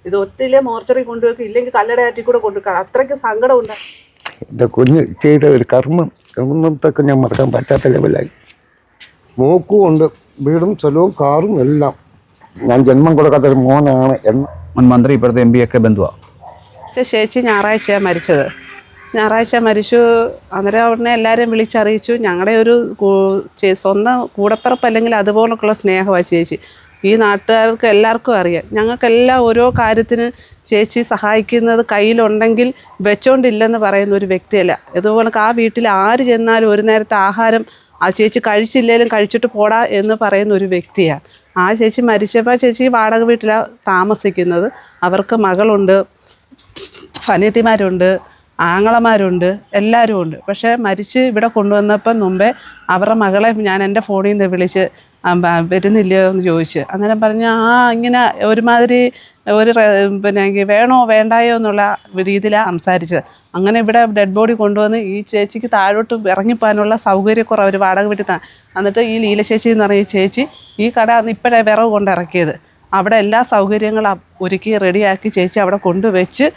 ഇത് ഒത്തില്ലേ മോർച്ചറി കൊണ്ടുവെക്കും, ഇല്ലെങ്കിൽ കല്ലടയാറ്റി കൂടെ കൊണ്ടുവെക്കണം. അത്രയ്ക്ക് സങ്കടമുണ്ട്. എൻ്റെ കുഞ്ഞ് ചെയ്ത ഒരു കർമ്മത്തൊക്കെ ഞാൻ മറക്കാൻ പറ്റാത്ത ലെവലായി. മോക്കുമുണ്ട് വീടും സ്ഥലവും കാറും എല്ലാം. ഞാൻ ജന്മം കൊടുക്കാത്തൊരു മോനാണ്. മുൻ മന്ത്രി ഇപ്പോഴത്തെ MP ഒക്കെ ബന്ധുവാണ്. ചേച്ചി ഞായറാഴ്ചയാണ് മരിച്ചത്. ഞായറാഴ്ച മരിച്ചു. അന്നേരം ഉടനെ എല്ലാവരെയും വിളിച്ചറിയിച്ചു. ഞങ്ങളുടെ ഒരു സ്വന്തം കൂടപ്പിറപ്പ് അല്ലെങ്കിൽ അതുപോലൊക്കെയുള്ള സ്നേഹമാണ് ചേച്ചി. ഈ നാട്ടുകാർക്ക് എല്ലാവർക്കും അറിയാം. ഞങ്ങൾക്കെല്ലാം ഓരോ കാര്യത്തിന് ചേച്ചി സഹായിക്കുന്നത് കയ്യിലുണ്ടെങ്കിൽ വെച്ചോണ്ടില്ലെന്ന് പറയുന്ന ഒരു വ്യക്തിയല്ല. ഇതുപോലെ ആ വീട്ടിൽ ആര് ചെന്നാലും ഒരു നേരത്തെ ആഹാരം ആ ചേച്ചി കഴിച്ചില്ലെങ്കിലും കഴിച്ചിട്ട് പോടാ എന്ന് പറയുന്ന ഒരു വ്യക്തിയാണ്. ആ ചേച്ചി മരിച്ചപ്പോൾ ചേച്ചി വാടക വീട്ടിലാണ് താമസിക്കുന്നത്. അവർക്ക് മകളുണ്ട്, അനിയത്തിമാരുണ്ട്, ആങ്ങളമാരുണ്ട്, എല്ലാവരും ഉണ്ട്. പക്ഷേ മരിച്ച് ഇവിടെ കൊണ്ടുവന്നപ്പം മുമ്പേ അവരുടെ മകളെ ഞാൻ എൻ്റെ ഫോണിൽ നിന്ന് വിളിച്ച് വരുന്നില്ലയോ എന്ന് ചോദിച്ച്. അന്നേരം പറഞ്ഞ് ഇങ്ങനെ ഒരുമാതിരി പിന്നെ വേണോ വേണ്ടായോ എന്നുള്ള രീതിയിലാണ് സംസാരിച്ചത്. അങ്ങനെ ഇവിടെ ഡെഡ് ബോഡി കൊണ്ടുവന്ന് ഈ ചേച്ചിക്ക് താഴോട്ട് ഇറങ്ങിപ്പോകാനുള്ള സൗകര്യക്കുറവ് അവർ വാടക വീട്ടിൽ എന്നിട്ട് ഈ ലീല ചേച്ചി എന്ന് പറഞ്ഞ ചേച്ചി ഈ കട ഇപ്പോഴേ വിറവ് കൊണ്ടിറക്കിയത്. അവിടെ എല്ലാ സൗകര്യങ്ങളും ഒരുക്കി റെഡിയാക്കി ചേച്ചി അവിടെ കൊണ്ടുവച്ച്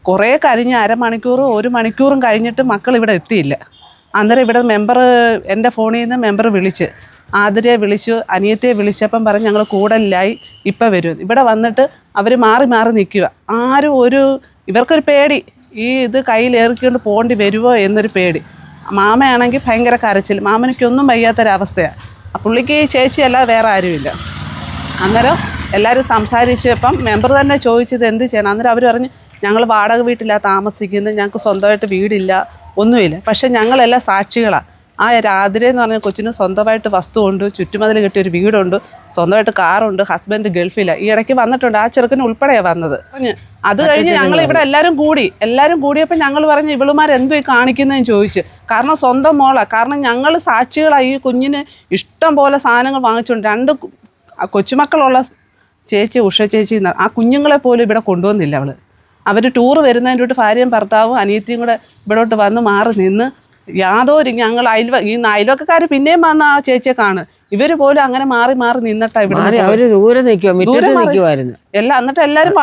കുറേ കഴിഞ്ഞ് അരമണിക്കൂറും 1 മണിക്കൂറും കഴിഞ്ഞിട്ട് മക്കൾ ഇവിടെ എത്തിയില്ല. അന്നേരം ഇവിടെ മെമ്പർ എൻ്റെ ഫോണിൽ നിന്ന് മെമ്പർ വിളിച്ച് ആതിരയെ വിളിച്ചു, അനിയത്തിയെ വിളിച്ചപ്പം പറഞ്ഞ് ഞങ്ങൾ കൂടുതലായി ഇപ്പം വരും. ഇവിടെ വന്നിട്ട് അവർ മാറി മാറി നിൽക്കുക. ആരും ഇവർക്കൊരു പേടി, ഇത് കയ്യിലേറിക്കൊണ്ട് പോകേണ്ടി വരുമോ എന്നൊരു പേടി. മാമയാണെങ്കിൽ ഭയങ്കര കരച്ചിൽ, മാമനിക്കൊന്നും വയ്യാത്തൊരവസ്ഥയാണ്. പുള്ളിക്ക് ചേച്ചിയല്ലാതെ വേറെ ആരുമില്ല. അന്നേരം എല്ലാവരും സംസാരിച്ചപ്പം മെമ്പർ തന്നെ ചോദിച്ചത് എന്ത് ചെയ്യണം. അന്നേരം അവർ പറഞ്ഞ് ഞങ്ങൾ വാടക വീട്ടിലാണ് താമസിക്കുന്നത്, ഞങ്ങൾക്ക് സ്വന്തമായിട്ട് വീടില്ല, ഒന്നുമില്ല. പക്ഷേ ഞങ്ങളെല്ലാം സാക്ഷികളാണ്. ആ രാത്രി എന്ന് പറഞ്ഞ കൊച്ചിന് സ്വന്തമായിട്ട് വസ്തുവുണ്ട്, ചുറ്റുമതിൽ കിട്ടിയൊരു വീടുണ്ട്, സ്വന്തമായിട്ട് കാറുണ്ട്, ഹസ്ബൻഡ് ഗൾഫിലാണ്. ഈ ഇടയ്ക്ക് വന്നിട്ടുണ്ട്, ആ ചെറുക്കന് ഉൾപ്പെടെയാണ് വന്നത്. അത് കഴിഞ്ഞ് ഞങ്ങൾ ഇവിടെ എല്ലാവരും കൂടിയപ്പോൾ ഞങ്ങൾ പറഞ്ഞ് ഇവളുമാരെന്തോ ഈ കാണിക്കുന്നതെന്ന് ചോദിച്ചു. കാരണം സ്വന്തം മോളാണ്. കാരണം ഞങ്ങൾ സാക്ഷികളാണ്. ഈ കുഞ്ഞിന് ഇഷ്ടം പോലെ സാധനങ്ങൾ വാങ്ങിച്ചുകൊണ്ട് 2 കൊച്ചുമക്കളുള്ള ചേച്ചി ഉഷ ചേച്ചി ആ കുഞ്ഞുങ്ങളെ പോലും ഇവിടെ കൊണ്ടുവന്നില്ല. അവർ ടൂർ വരുന്നതിൻ്റെ തൊട്ട് ഭാര്യയും ഭർത്താവും അനിയത്തിയും കൂടെ ഇവിടോട്ട് വന്ന് മാറി നിന്ന് യാതൊരു ഞങ്ങൾ ഈ അയൽവക്കക്കാർ പിന്നെയും വന്ന് ആ ചേച്ചിയെ കാണും. ഇവർ പോലും അങ്ങനെ മാറി മാറി നിന്നിട്ടാണ് ഇവിടെ ദൂരെ നിൽക്കുമായിരുന്നു എല്ലാം. എന്നിട്ട് എല്ലാവരും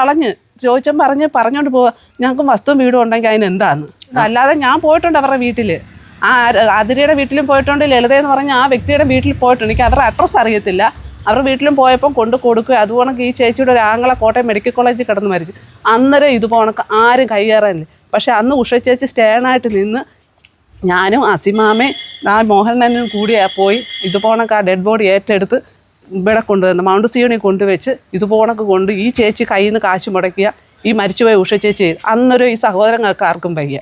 പറഞ്ഞോണ്ട് പോവാ ഞങ്ങൾക്ക് വസ്തുവും വീടും ഉണ്ടെങ്കിൽ അതിന് എന്താന്ന്. അല്ലാതെ ഞാൻ പോയിട്ടുണ്ട് അവരുടെ വീട്ടിൽ, ആ അതിരയുടെ വീട്ടിലും പോയിട്ടുണ്ട്, ലളിതയെന്ന് പറഞ്ഞ ആ വ്യക്തിയുടെ വീട്ടിൽ പോയിട്ടുണ്ട്. എനിക്ക് അവരുടെ അഡ്രസ്സ് അറിയത്തില്ല. അവരുടെ വീട്ടിലും പോയപ്പം കൊണ്ട് കൊടുക്കുക. അതുപോലെ ഈ ചേച്ചിയുടെ ഒരു ആങ്ങളെ കോട്ടയം മെഡിക്കൽ കോളേജിൽ കിടന്ന് മരിച്ചു. അന്നേരം ഇതുപോലെ ആരും കയ്യേറാനില്ല. പക്ഷെ അന്ന് ഉഷ ചേച്ചി സ്റ്റേണായിട്ട് നിന്ന് ഞാനും അസിമാമയും മോഹനനും കൂടി പോയി ഇതുപോണക്ക് ആ ഡെഡ് ബോഡി ഏറ്റെടുത്ത് ഇവിടെ കൊണ്ടുവന്ന് മൗണ്ട് സിയോണിൽ കൊണ്ടുവച്ച് ഇതുപോണക്ക് കൊണ്ട് ഈ ചേച്ചി കയ്യിൽ നിന്ന് കാശ് മുടക്കിയ ഈ മരിച്ചുപോയ ഉഷ ചേച്ചി. അന്നൊരു ഈ സഹോദരങ്ങൾക്ക് ആർക്കും വയ്യ.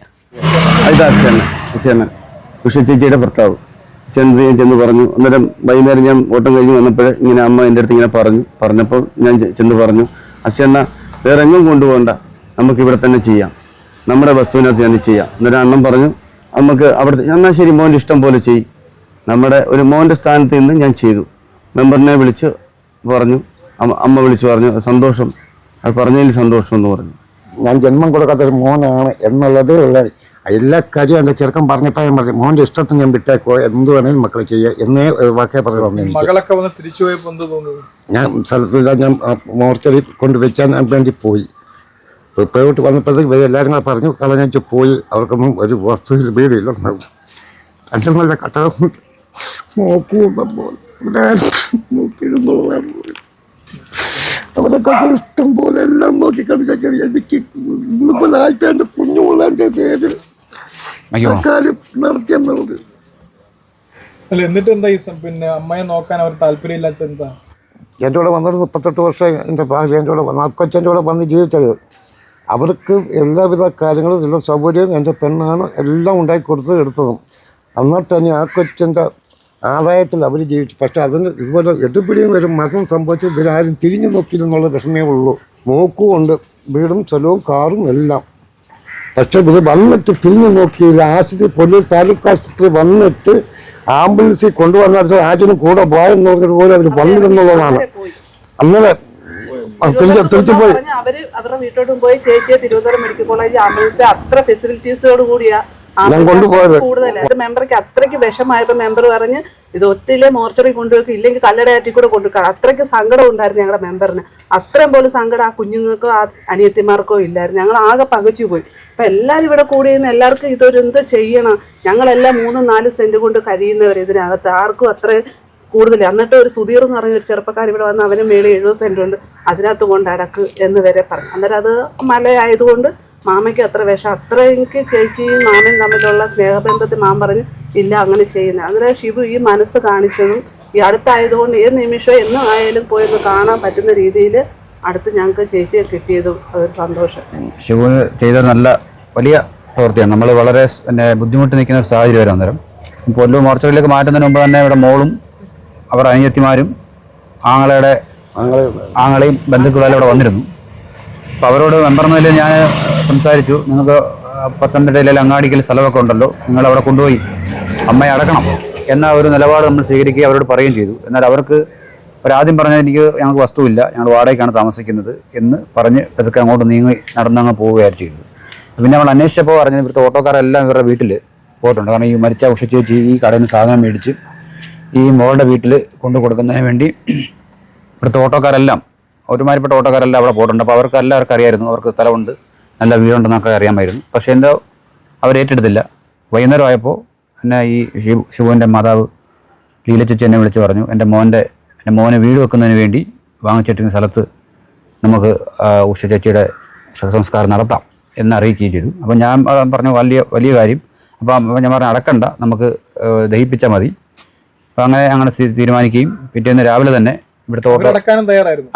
ഉഷ ചേച്ചിയുടെ ഭർത്താവ് ചെന്ന് പറഞ്ഞു. അന്നേരം വൈകുന്നേരം ഞാൻ ഓട്ടം കഴിഞ്ഞ് വന്നപ്പോൾ ഇങ്ങനെ അമ്മ എൻ്റെ അടുത്ത് ഇങ്ങനെ പറഞ്ഞപ്പോൾ ഞാൻ ചെന്ന് പറഞ്ഞു, അശ്വണ്ണ വേറെ എങ്ങും കൊണ്ടുപോകണ്ട, നമുക്കിവിടെ തന്നെ ചെയ്യാം, നമ്മുടെ വസ്തുവിനകത്ത് തന്നെ ചെയ്യാം. അന്നേരം അണ്ണൻ പറഞ്ഞു നമുക്ക് അവിടെ എന്നാൽ ശരി മോൻ്റെ ഇഷ്ടം പോലെ ചെയ്യും. നമ്മുടെ ഒരു മോൻ്റെ സ്ഥാനത്ത് നിന്ന് ഞാൻ ചെയ്തു. മെമ്പറിനെ വിളിച്ച് പറഞ്ഞു, അമ്മ വിളിച്ച് പറഞ്ഞു സന്തോഷം, അത് പറഞ്ഞതിൽ സന്തോഷം എന്ന് പറഞ്ഞു. ഞാൻ ജന്മം കൊടുക്കാത്തൊരു മോനാണ് എന്നുള്ളതേ ഉള്ള എല്ലാ കാര്യവും എൻ്റെ ചെറുക്കൻ പറഞ്ഞപ്പോൾ ഞാൻ പറഞ്ഞു മോൻ്റെ ഇഷ്ടത്തിന് ഞാൻ വിട്ടേക്കോ, എന്ത് വേണേലും മക്കളെ ചെയ്യുക എന്നേ വാക്കേ പറഞ്ഞു. ഞാൻ സ്ഥലത്തില്ല, ഞാൻ മോർച്ചറി കൊണ്ടുവയ്ക്കാൻ വേണ്ടി പോയി. പോയിട്ട് വന്നപ്പോഴത്തേക്ക് എല്ലാവരും കൂടെ പറഞ്ഞു കളഞ്ഞു പോയി. അവർക്കൊന്നും ഒരു വസ്തുവിൽ വീടില്ല. 2 നല്ല കട്ടകം നോക്കുമ്പോൾ അവരൊക്കെ ഇഷ്ടം പോലെ എല്ലാം നോക്കി കളിച്ചൊക്കെ എനിക്ക് ഇന്നിപ്പോൾ എൻ്റെ കുഞ്ഞുമുള്ള എൻ്റെ പേര് കാര്യം നടത്തിയെന്നുള്ളത്. എന്നിട്ട് എന്താ പിന്നെ അമ്മയെ നോക്കാൻ അവർ താല്പര്യമില്ലാത്ത എന്താ? എൻ്റെ കൂടെ വന്നത് 38 വർഷം എൻ്റെ ഭാര്യ എൻ്റെ കൂടെ വന്ന് ആ കൊച്ചൻ്റെ കൂടെ വന്ന് ജീവിച്ചത്. അവർക്ക് എല്ലാവിധ കാര്യങ്ങളും എല്ലാ സൗകര്യവും എൻ്റെ പെണ്ണാണ് എല്ലാം ഉണ്ടാക്കി എടുത്തതും. എന്നാൽ തന്നെ ആ കൊച്ചൻ്റെ ആദായത്തിൽ അവർ ജീവിച്ചു. പക്ഷെ അതിന് ഇതുപോലെ എടുപ്പിടിയും ഒരു മരണം സംഭവിച്ചു ഇവരാരും തിരിഞ്ഞു നോക്കിയില്ലെന്നുള്ള വിഷമേ ഉള്ളൂ. മോക്കുമുണ്ട് വീടും സ്ഥലവും കാറും എല്ലാം. പക്ഷെ ഇത് വന്നിട്ട് തിരിഞ്ഞു നോക്കിയില്ല. ആശുപത്രി പൊല്ലൂർ താലൂക്ക് ആശുപത്രി വന്നിട്ട് ആംബുലൻസിൽ കൊണ്ടുവന്നിട്ട് ആറ്റിനും കൂടെ പോയെന്ന് പറഞ്ഞിട്ട് പോലും അവർ വന്നില്ലെന്നുള്ളതാണ്. അന്നേരം തിരിച്ചു പോയി അവരുടെ വീട്ടോട്ടും പോയി ചേച്ചിയെ തിരുവനന്തപുരം മെഡിക്കൽ കോളേജ് ആംബുലൻസ് അത്ര ഫെസിലിറ്റീസോട് കൂടിയാ ഞാൻ കൊണ്ടുപോയത്. കൂടുതലായിട്ട് മെമ്പർക്ക് അത്രയ്ക്ക് വിഷമായപ്പോൾ മെമ്പർ പറഞ്ഞ് ഇത് ഒത്തിലെ മോർച്ചറി കൊണ്ടുപോയി ഇല്ലെങ്കിൽ കല്ലടയാറ്റി കൂടെ കൊണ്ടുവെക്കാം. അത്രയ്ക്ക് സങ്കടം ഉണ്ടായിരുന്നു ഞങ്ങളുടെ മെമ്പറിന്. അത്രയും പോലും സങ്കടം ആ കുഞ്ഞുങ്ങൾക്കോ ആ അനിയത്തിമാർക്കോ ഇല്ലായിരുന്നു. ഞങ്ങൾ ആകെ പകച്ചു പോയി. അപ്പം എല്ലാവരും ഇവിടെ കൂടിയിരുന്ന എല്ലാവർക്കും ഇതൊരു എന്ത് ചെയ്യണം, ഞങ്ങളെല്ലാം 3-4 സെന്റ് കൊണ്ട് കഴിയുന്നവർ ഇതിനകത്ത്, ആർക്കും അത്ര കൂടുതൽ. എന്നിട്ട് ഒരു സുധീർ എന്ന് പറഞ്ഞ ഒരു ചെറുപ്പക്കാർ ഇവിടെ വന്ന് അവന് മേളിൽ 70 സെന്റ് ഉണ്ട്, അതിനകത്ത് കൊണ്ട് അടക്ക് എന്ന് വരെ പറഞ്ഞു. അന്നേരം അത് മലയായതുകൊണ്ട് മാമയ്ക്ക് അത്ര വിഷം. അത്ര എനിക്ക് ചേച്ചിയും മാമയും തമ്മിലുള്ള സ്നേഹബന്ധത്തിൽ മാം പറഞ്ഞ് ഇല്ല അങ്ങനെ ചെയ്യുന്നത്. അന്നേരം ഷിബു ഈ മനസ്സ് കാണിച്ചതും ഈ അടുത്തായതുകൊണ്ട് ഏത് നിമിഷവും എന്നും ആയാലും പോയൊന്ന് കാണാൻ പറ്റുന്ന രീതിയിൽ അടുത്ത് ഞങ്ങൾക്ക് ചേച്ചിയെ കിട്ടിയതും അതൊരു സന്തോഷം. ശിവ ചെയ്ത നല്ല വലിയ പ്രവൃത്തിയാണ്. നമ്മൾ വളരെ ബുദ്ധിമുട്ട് നിൽക്കുന്ന ഒരു സാഹചര്യം വരും. അന്നേരം ഇപ്പോൾ മോർച്ചറിയിലേക്ക് മാറ്റുന്നതിന് മുമ്പ് തന്നെ ഇവിടെ മോളും അവർ അനിയത്തിമാരും ആങ്ങളെയും ബന്ധുക്കളെല്ലാം ഇവിടെ വന്നിരുന്നു. അപ്പോൾ അവരോട് മെമ്പർ എന്ന നിലയിൽ ഞാൻ സംസാരിച്ചു. നിങ്ങൾക്ക് പത്തനംതിട്ടയിലെ അങ്ങാടിക്കൽ സ്ഥലമൊക്കെ ഉണ്ടല്ലോ, നിങ്ങളവിടെ കൊണ്ടുപോയി അമ്മയെ അടക്കണം എന്ന ഒരു നിലപാട് നമ്മൾ സ്വീകരിക്കുകയും അവരോട് പറയുകയും ചെയ്തു. എന്നാൽ അവർക്ക് ഒരാദ്യം പറഞ്ഞാൽ ഞങ്ങൾക്ക് വസ്തുവില്ല, ഞങ്ങൾ വാടകയ്ക്കാണ് താമസിക്കുന്നത് എന്ന് പറഞ്ഞ് ഇതൊക്കെ അങ്ങോട്ട് നീങ്ങി നടന്നങ്ങ് പോവുകയായിരുന്നു ചെയ്തത്. പിന്നെ നമ്മൾ അന്വേഷിച്ചപ്പോൾ പറഞ്ഞത് ഇവിടുത്തെ ഓട്ടോക്കാരെല്ലാം ഇവരുടെ വീട്ടിൽ പോയിട്ടുണ്ട്. കാരണം ഈ മരിച്ച ഉഷ ചേച്ചി ഈ കടയിൽ നിന്ന് സാധനം മേടിച്ച് ഈ മോളുടെ വീട്ടിൽ കൊണ്ടു കൊടുക്കുന്നതിന് വേണ്ടി ഇവിടുത്തെ ഓട്ടോക്കാരെല്ലാം ഒരുമാതിരിപ്പെട്ട ഓട്ടോക്കാരെല്ലാം അവിടെ പോയിട്ടുണ്ട്. അപ്പോൾ അവർക്ക് എല്ലാവർക്കും അറിയായിരുന്നു, അവർക്ക് സ്ഥലമുണ്ട്, നല്ല വീടുണ്ടെന്നൊക്കെ അറിയാമായിരുന്നു. പക്ഷേ എന്തോ അവർ ഏറ്റെടുത്തില്ല. വൈകുന്നേരം ആയപ്പോൾ എന്നെ ഈ ശിവുവിൻ്റെ മാതാവ് ലീല ചേച്ചി എന്നെ വിളിച്ച് പറഞ്ഞു, എൻ്റെ മോനെ വീട് വെക്കുന്നതിന് വേണ്ടി വാങ്ങിച്ചിട്ടിരുന്ന സ്ഥലത്ത് നമുക്ക് ഉഷ ചേച്ചിയുടെ ശവസംസ്കാരം നടത്താം എന്നറിയിക്കുകയും ചെയ്തു. അപ്പോൾ ഞാൻ പറഞ്ഞു വലിയ കാര്യം. അപ്പോൾ ഞാൻ പറഞ്ഞു അടക്കണ്ട, നമുക്ക് ദഹിപ്പിച്ചാൽ മതി. അപ്പോൾ അങ്ങനെ തീരുമാനിക്കുകയും പിറ്റേന്ന് രാവിലെ തന്നെ ഇവിടുത്തെ അടക്കാനും തയ്യാറായിരുന്നു.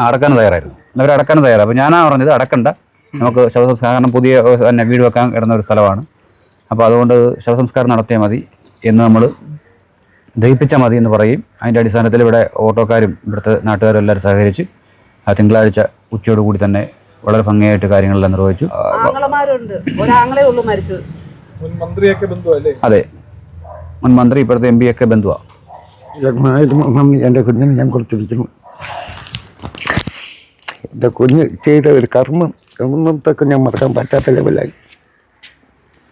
അവർ അടക്കാനും തയ്യാറാണ്. അപ്പോൾ ഞാനാണ് പറഞ്ഞത് അടക്കണ്ട, നമുക്ക് ശവസംസ്കാരം പുതിയ തന്നെ വീട് വെക്കാൻ കിടന്ന ഒരു സ്ഥലമാണ്, അപ്പോൾ അതുകൊണ്ട് ശവസംസ്കാരം നടത്തിയാൽ മതി എന്ന് നമ്മൾ ദഹിപ്പിച്ചാൽ മതി എന്ന് പറയും. അതിൻ്റെ അടിസ്ഥാനത്തിൽ ഇവിടെ ഓട്ടോക്കാരും ഇവിടുത്തെ നാട്ടുകാരും എല്ലാവരും സഹകരിച്ച് തിങ്കളാഴ്ച ഉച്ചയോടുകൂടി തന്നെ വളരെ ഭംഗിയായിട്ട് കാര്യങ്ങളെല്ലാം നിർവഹിച്ചു. അതെ, മുൻ മന്ത്രി ഇപ്പോഴത്തെ MP ഒക്കെ ബന്ധുവാണ്. എൻ്റെ കുഞ്ഞിന് ഞാൻ കൊടുത്തിരിക്കുന്നു. എൻ്റെ കുഞ്ഞ് ചെയ്ത ഒരു കർമ്മത്തൊക്കെ ഞാൻ മറക്കാൻ പറ്റാത്ത ലെവലായി.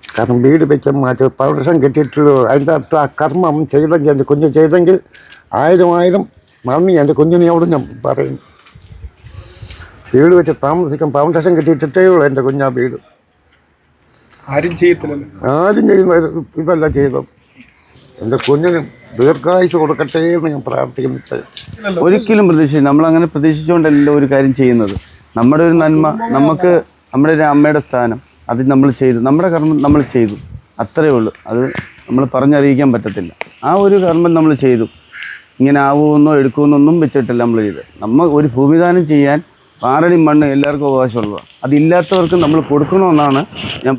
കാരണം വീട് വെക്കാൻ മാറ്റി പൗരുഷം കിട്ടിയിട്ടുള്ളൂ. അതിൻ്റെ അകത്ത് ആ കർമ്മം ചെയ്തെങ്കിൽ എൻ്റെ കുഞ്ഞ് ചെയ്തെങ്കിൽ 1000 നന്ദി എൻ്റെ കുഞ്ഞിനോട് ഞാൻ പറയും. വീട് വെച്ച് താമസിക്കാൻ ഫൗണ്ടേഷൻ കിട്ടിയിട്ടേ ഉള്ളൂ എൻ്റെ കുഞ്ഞാ വീട്. ആരും ചെയ്യുന്ന ഇതല്ല ചെയ്തത്. എൻ്റെ കുഞ്ഞിന് ദീർഘായുസ് കൊടുക്കട്ടെ എന്ന് ഞാൻ പ്രാർത്ഥിക്കുന്നു. ഒരിക്കലും നമ്മളങ്ങനെ പ്രതീക്ഷിച്ചുകൊണ്ടല്ലോ ഒരു കാര്യം ചെയ്യുന്നത്. നമ്മുടെ ഒരു നന്മ, നമുക്ക് നമ്മുടെ ഒരു അമ്മയുടെ സ്ഥാനം അത് നമ്മൾ ചെയ്തു, നമ്മുടെ കർമ്മം നമ്മൾ ചെയ്തു, അത്രയേ ഉള്ളൂ. അത് നമ്മൾ പറഞ്ഞറിയിക്കാൻ പറ്റത്തില്ല. ആ ഒരു കർമ്മം നമ്മൾ ചെയ്തു. ഇങ്ങനെ ആവുമെന്നോ എടുക്കുമെന്നൊന്നും വെച്ചിട്ടില്ല നമ്മൾ ചെയ്ത്. നമ്മൾ ഒരു ഭൂമിദാനം ചെയ്യാൻ പാറടി മണ്ണ് എല്ലാവർക്കും അവകാശമുള്ളതാണ്. അതില്ലാത്തവർക്ക് നമ്മൾ കൊടുക്കണമെന്നാണ് ഞാൻ